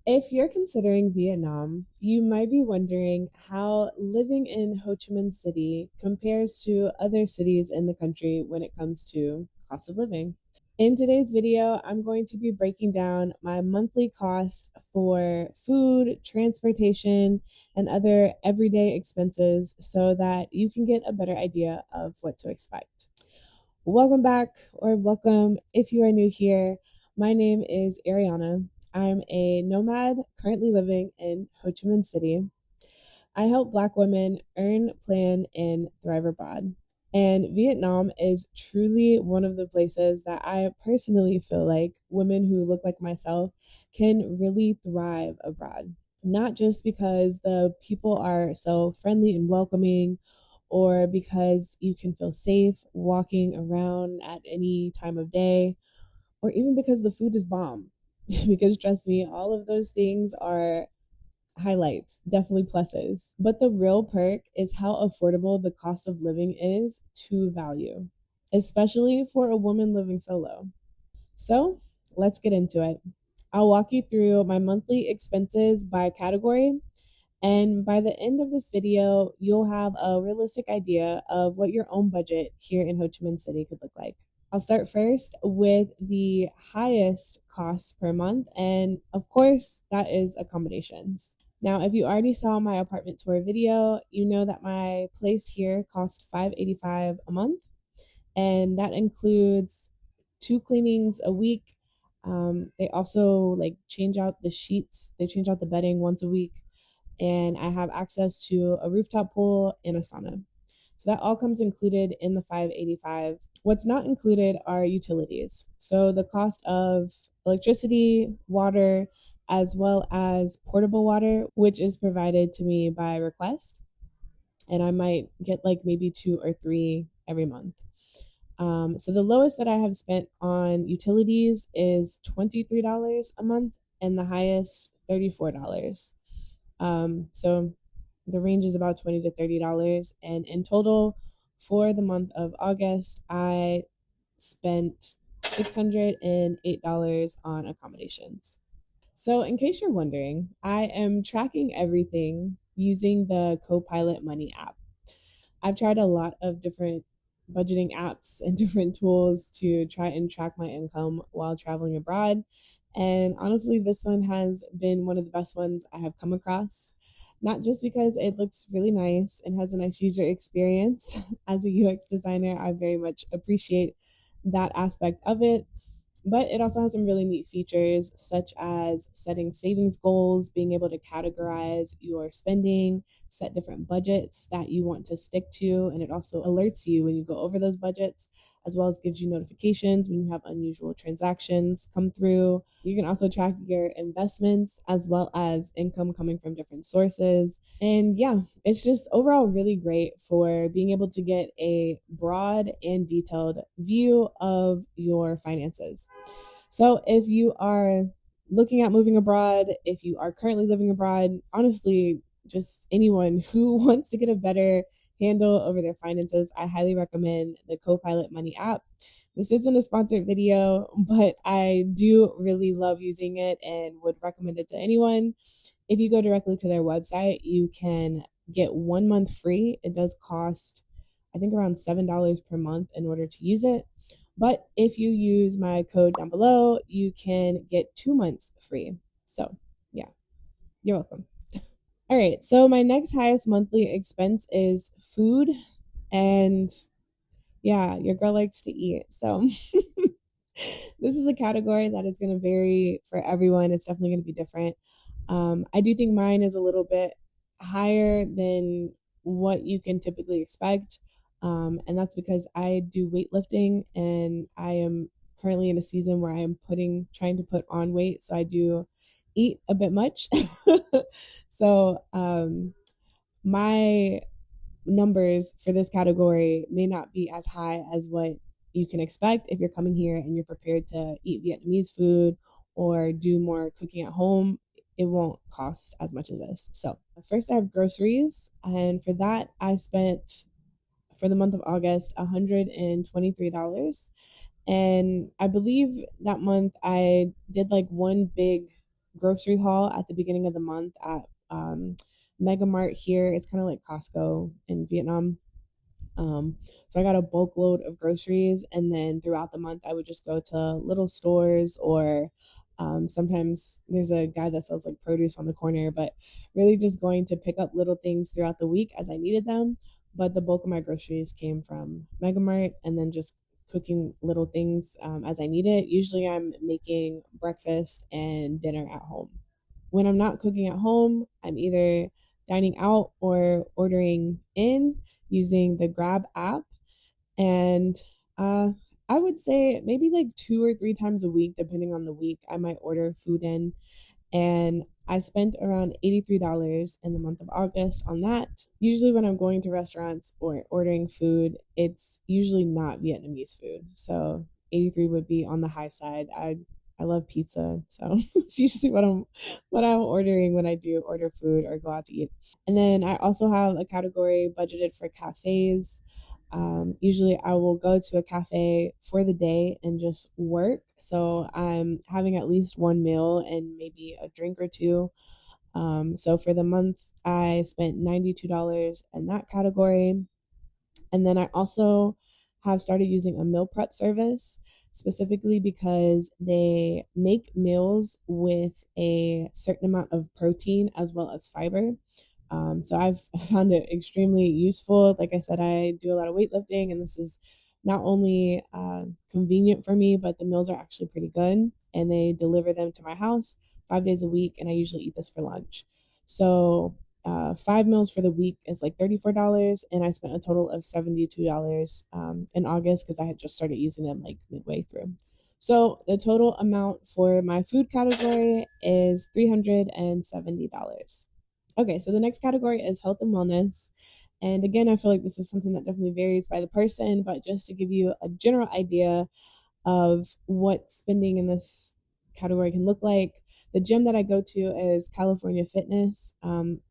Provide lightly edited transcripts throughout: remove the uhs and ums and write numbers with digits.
If you're considering Vietnam, you might be wondering how living in Ho Chi Minh City compares to other cities in the country when it comes to cost of living. In today's video, I'm going to be breaking down my monthly cost for food, transportation, and other everyday expenses so that you can get a better idea of what to expect. Welcome back, or welcome if you are new here. My name is Ariana. I'm a nomad currently living in Ho Chi Minh City. I help Black women earn, plan, and thrive abroad. And Vietnam is truly one of the places that I personally feel like women who look like myself can really thrive abroad. Not just because the people are so friendly and welcoming, or because you can feel safe walking around at any time of day, or even because the food is bomb. Because trust me, all of those things are highlights, definitely pluses. But the real perk is how affordable the cost of living is to value, especially for a woman living solo. So let's get into it. I'll walk you through my monthly expenses by category, and by the end of this video, you'll have a realistic idea of what your own budget here in Ho Chi Minh City could look like. I'll start first with the highest cost per month, and of course, that is accommodations. Now, if you already saw my apartment tour video, you know that my place here cost $585 a month, and that includes two cleanings a week. They also like change out the sheets, they change out the bedding once a week, and I have access to a rooftop pool and a sauna. So that all comes included in the 585. What's not included are utilities. So the cost of electricity, water, as well as portable water, which is provided to me by request. And I might get like maybe two or three every month. So the lowest that I have spent on utilities is $23 a month, and the highest $34. So the range is about $20 to $30. And in total, for the month of August, I spent $608 on accommodations. So, in case you're wondering, I am tracking everything using the Copilot Money app. I've tried a lot of different budgeting apps and different tools to try and track my income while traveling abroad. And honestly, this one has been one of the best ones I have come across. Not just because it looks really nice and has a nice user experience. As a UX designer, I very much appreciate that aspect of it, but it also has some really neat features, such as setting savings goals, being able to categorize your spending, set different budgets that you want to stick to. And it also alerts you when you go over those budgets, as well as gives you notifications when you have unusual transactions come through. You can also track your investments as well as income coming from different sources. And yeah, it's just overall really great for being able to get a broad and detailed view of your finances. So if you are looking at moving abroad, if you are currently living abroad, honestly, just anyone who wants to get a better handle over their finances, I highly recommend the Copilot Money app. This isn't a sponsored video, but I do really love using it and would recommend it to anyone. If you go directly to their website, you can get 1 month free. It does cost, I think, around $7 per month in order to use it. But if you use my code down below, you can get 2 months free. So, yeah, you're welcome. All right, so my next highest monthly expense is food. And yeah, your girl likes to eat. So, this is a category that is going to vary for everyone. It's definitely going to be different. I do think mine is a little bit higher than what you can typically expect. And that's because I do weightlifting, and I am currently in a season where I am trying to put on weight. So I do eat a bit much. So my numbers for this category may not be as high as what you can expect if you're coming here and you're prepared to eat Vietnamese food or do more cooking at home. It won't cost as much as this. So, first I have groceries, and for that, I spent for the month of August $123. And I believe that month I did like one big grocery haul at the beginning of the month at Mega Mart here. It's kind of like Costco in Vietnam. So I got a bulk load of groceries, and then throughout the month, I would just go to little stores or sometimes there's a guy that sells like produce on the corner, but really just going to pick up little things throughout the week as I needed them. But the bulk of my groceries came from Mega Mart, and then just cooking little things as I need it. Usually, I'm making breakfast and dinner at home. When I'm not cooking at home, I'm either dining out or ordering in using the Grab app. And uh, I would say maybe like 2 or 3 times a week, depending on the week, I might order food in. And I spent around $83 in the month of August on that. Usually, when I'm going to restaurants or ordering food, it's usually not Vietnamese food. So 83 would be on the high side. I love pizza, so it's usually what I'm ordering when I do order food or go out to eat. And then I also have a category budgeted for cafes. Usually, I will go to a cafe for the day and just work. So I'm having at least one meal and maybe a drink or two. So for the month, I spent $92 in that category. And then I also have started using a meal prep service specifically because they make meals with a certain amount of protein as well as fiber. So I've found it extremely useful. Like I said, I do a lot of weightlifting, and this is not only convenient for me, but the meals are actually pretty good. And they deliver them to my house 5 days a week, and I usually eat this for lunch. So 5 meals for the week is like $34, and I spent a total of $72 in August because I had just started using them like midway through. So the total amount for my food category is $370. Okay, so the next category is health and wellness. And again, I feel like this is something that definitely varies by the person, but just to give you a general idea of what spending in this category can look like. The gym that I go to is California Fitness.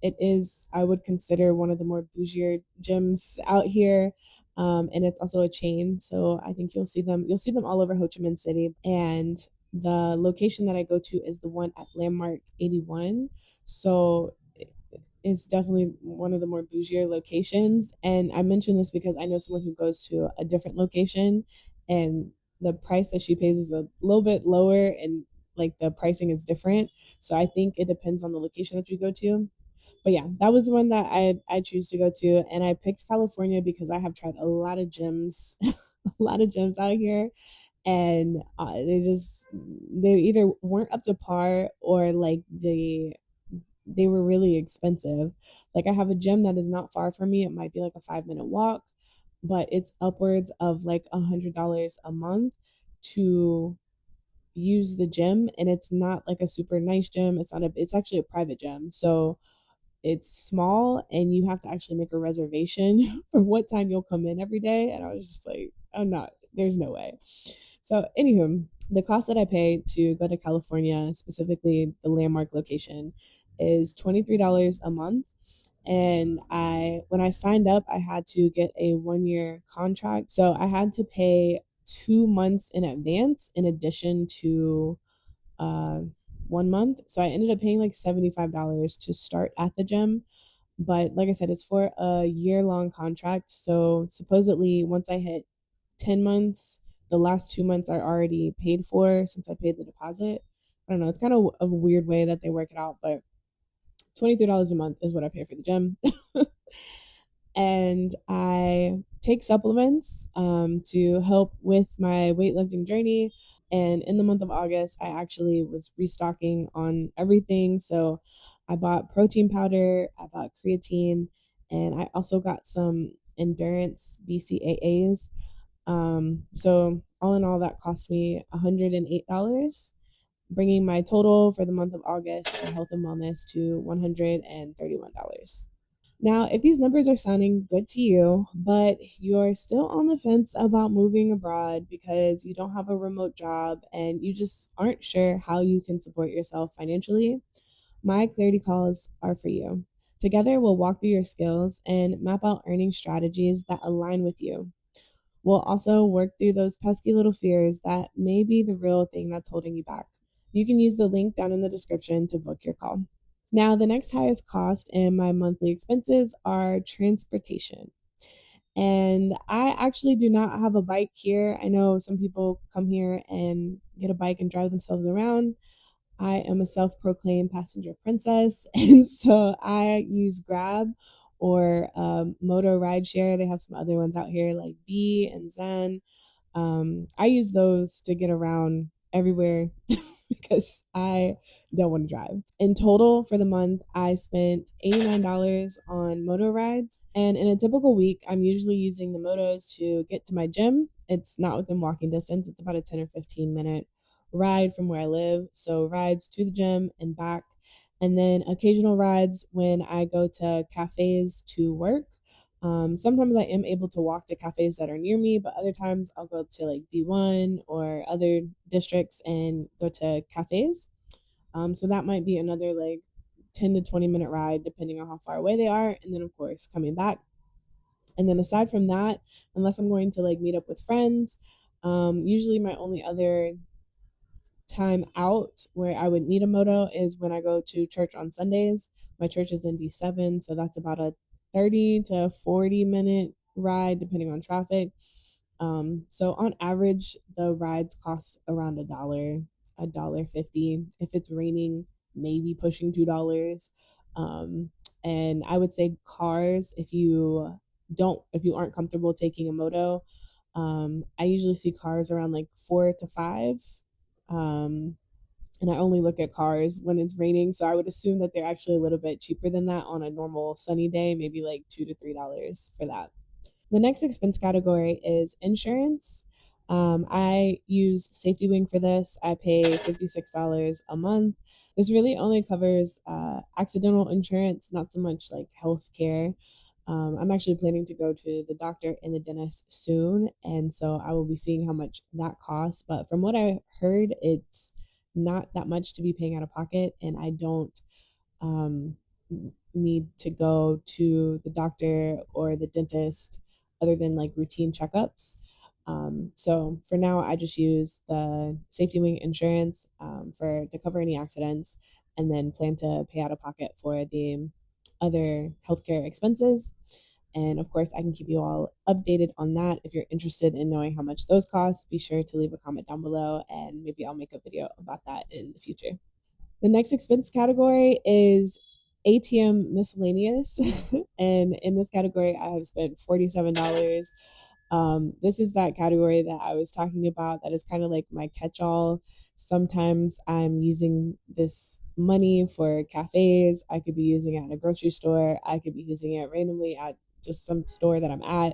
It is, I would consider, one of the more bougier gyms out here, and it's also a chain. So I think you'll see them all over Ho Chi Minh City. And the location that I go to is the one at Landmark 81. So is definitely one of the more bougier locations. And I mention this because I know someone who goes to a different location, and the price that she pays is a little bit lower, and like the pricing is different. So I think it depends on the location that you go to. But yeah, that was the one that I choose to go to, and I picked California because I have tried a lot of gyms, a lot of gyms out here, and they either weren't up to par or like they were really expensive. Like I have a gym that is not far from me. It might be like a 5 minute walk, but it's upwards of like $100 a month to use the gym, and it's not like a super nice gym. It's actually a private gym. So it's small, and you have to actually make a reservation for what time you'll come in every day. And I was just like, there's no way. So, anywho, the cost that I pay to go to California, specifically the Landmark location, is $23 a month. And when I signed up, I had to get a 1 year contract. So I had to pay 2 months in advance in addition to uh, 1 month. So I ended up paying like $75 to start at the gym. But like I said, it's for a year-long contract. So supposedly, once I hit 10 months, the last 2 months are already paid for since I paid the deposit. I don't know. It's kind of a weird way that they work it out, but $23 a month is what I pay for the gym. And I take supplements to help with my weightlifting journey. And in the month of August, I actually was restocking on everything. So I bought protein powder, I bought creatine, and I also got some endurance BCAAs. So all in all, that cost me $108, bringing my total for the month of August for health and wellness to $131. Now, if these numbers are sounding good to you, but you're still on the fence about moving abroad because you don't have a remote job and you just aren't sure how you can support yourself financially, my clarity calls are for you. Together, we'll walk through your skills and map out earning strategies that align with you. We'll also work through those pesky little fears that may be the real thing that's holding you back. You can use the link down in the description to book your call. Now, the next highest cost in my monthly expenses are transportation. And I actually do not have a bike here. I know some people come here and get a bike and drive themselves around. I am a self proclaimed passenger princess. And so I use Grab or Moto Rideshare. They have some other ones out here like Bee and Zen. I use those to get around everywhere because I don't want to drive. In total for the month, I spent $89 on moto rides. And in a typical week, I'm usually using the motos to get to my gym. It's not within walking distance, it's about a 10 or 15-minute ride from where I live. So rides to the gym and back. And then occasional rides when I go to cafes to work. Sometimes I am able to walk to cafes that are near me, but other times I'll go to like D1 or other districts and go to cafes. So that might be another like 10 to 20-minute ride, depending on how far away they are. And then, of course, coming back. And then aside from that, unless I'm going to like meet up with friends, usually my only other time out where I would need a moto is when I go to church on Sundays. My church is in D7, so that's about a 30 to 40-minute ride depending on traffic. So on average, the rides cost around a dollar 50. If it's raining, maybe pushing $2. Um, and I would say cars, if you aren't comfortable taking a moto, I usually see cars around like 4 to 5. Um, and I only look at cars when it's raining, so I would assume that they're actually a little bit cheaper than that on a normal sunny day, maybe like $2 to $3 for that. The next expense category is insurance. I use Safety Wing for this. I pay $56 a month. This really only covers accidental insurance, not so much like health care. I'm actually planning to go to the doctor and the dentist soon, and so I will be seeing how much that costs. But from what I heard, it's not that much to be paying out of pocket, and I don't um, need to go to the doctor or the dentist other than like routine checkups. So for now, I just use the Safety Wing insurance for to cover any accidents, and then plan to pay out of pocket for the other healthcare expenses. And of course, I can keep you all updated on that. If you're interested in knowing how much those cost, be sure to leave a comment down below, and maybe I'll make a video about that in the future. The next expense category is ATM miscellaneous. And in this category, I have spent $47. This is that category that I was talking about that is kind of like my catch all. Sometimes I'm using this money for cafes. I could be using it at a grocery store. I could be using it randomly at just some store that I'm at.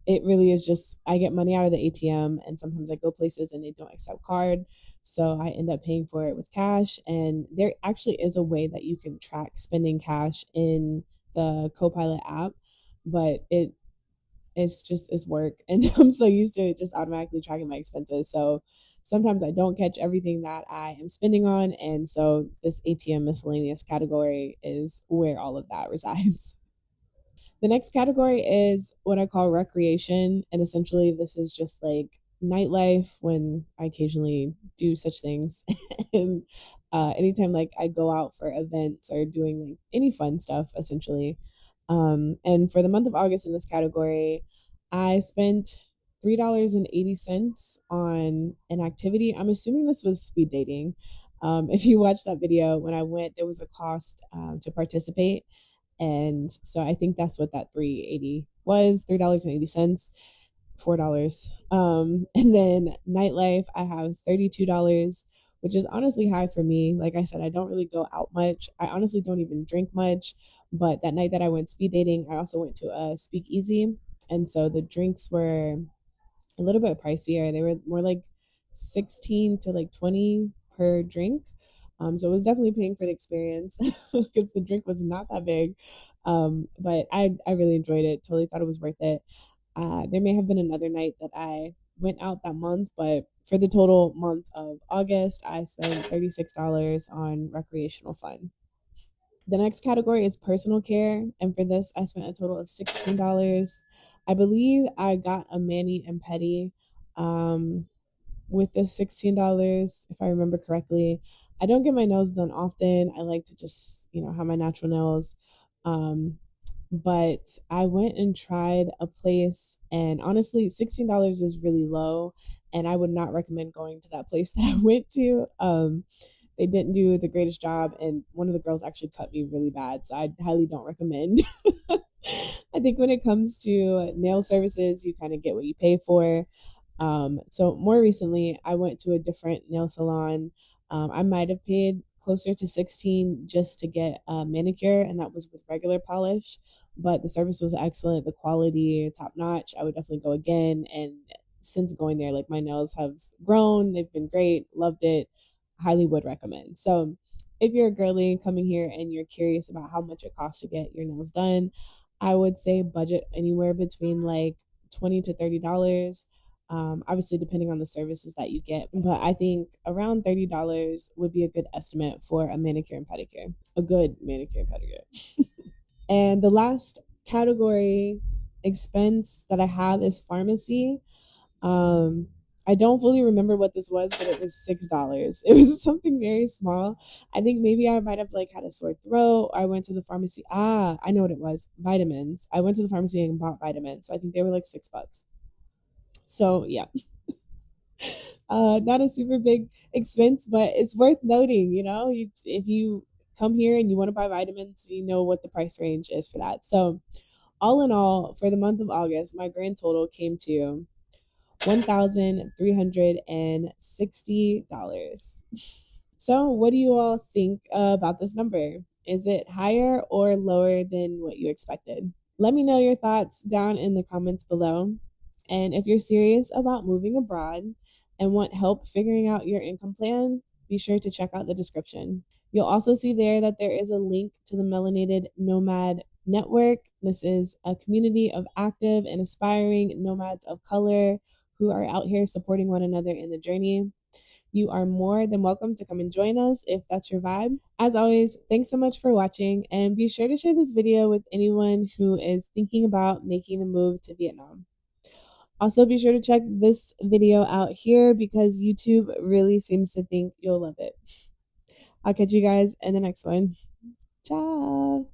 It really is just I get money out of the ATM, and sometimes I go places and they don't accept card. So I end up paying for it with cash. And there actually is a way that you can track spending cash in the Copilot app, but it's work. And I'm so used to it just automatically tracking my expenses. So sometimes I don't catch everything that I am spending on. And so this ATM miscellaneous category is where all of that resides. The next category is what I call recreation. And essentially, this is just like nightlife when I occasionally do such things. And anytime like I go out for events or doing like any fun stuff, essentially. And for the month of August in this category, I spent $3.80 on an activity. I'm assuming this was speed dating. If you watched that video, when I went, there was a cost to participate, and so I think that's what that 380 was, $3.80, $4. And then nightlife, I have $32, which is honestly high for me. Like I said, I don't really go out much. I honestly don't even drink much. But that night that I went speed dating, I also went to a speakeasy. And so the drinks were a little bit pricier. They were more like 16 to like 20 per drink. So it was definitely paying for the experience because the drink was not that big. But I really enjoyed it. Totally thought it was worth it. There may have been another night that I went out that month, but for the total month of August, I spent $36 on recreational fun. The next category is personal care, and for this, I spent a total of $16. I believe I got a mani and pedi. Um, with the $16, if I remember correctly. I don't get my nails done often. I like to just, have my natural nails. Um, but I went and tried a place, and honestly, $16 is really low, and I would not recommend going to that place that I went to. They didn't do the greatest job, and one of the girls actually cut me really bad, so I highly don't recommend. I think when it comes to nail services, you kind of get what you pay for. So more recently, I went to a different nail salon. I might have paid closer to 16 just to get a manicure, and that was with regular polish. But the service was excellent, the quality top notch. I would definitely go again. And since going there, like my nails have grown, they've been great, loved it, highly would recommend. So if you're a girly coming here and you're curious about how much it costs to get your nails done, I would say budget anywhere between like $20 to $30. Obviously, depending on the services that you get, but I think around $30 would be a good estimate for a manicure and pedicure, a good manicure and pedicure. And the last category expense that I have is pharmacy. Um, I don't fully remember what this was, but it was $6. It was something very small. I think maybe I might have like had a sore throat. I went to the pharmacy. I know what it was. Vitamins. I went to the pharmacy and bought vitamins. So I think they were like $6. So yeah, not a super big expense, but it's worth noting. If you come here and you want to buy vitamins, you know what the price range is for that. So all in all, for the month of August, my grand total came to $1,360. So, what do you all think about this number? Is it higher or lower than what you expected? Let me know your thoughts down in the comments below. And if you're serious about moving abroad and want help figuring out your income plan, be sure to check out the description. You'll also see there that there is a link to the Melanated Nomad Network. This is a community of active and aspiring nomads of color who are out here supporting one another in the journey. You are more than welcome to come and join us if that's your vibe. As always, thanks so much for watching, and be sure to share this video with anyone who is thinking about making the move to Vietnam. Also, be sure to check this video out here because YouTube really seems to think you'll love it. I'll catch you guys in the next one. Ciao.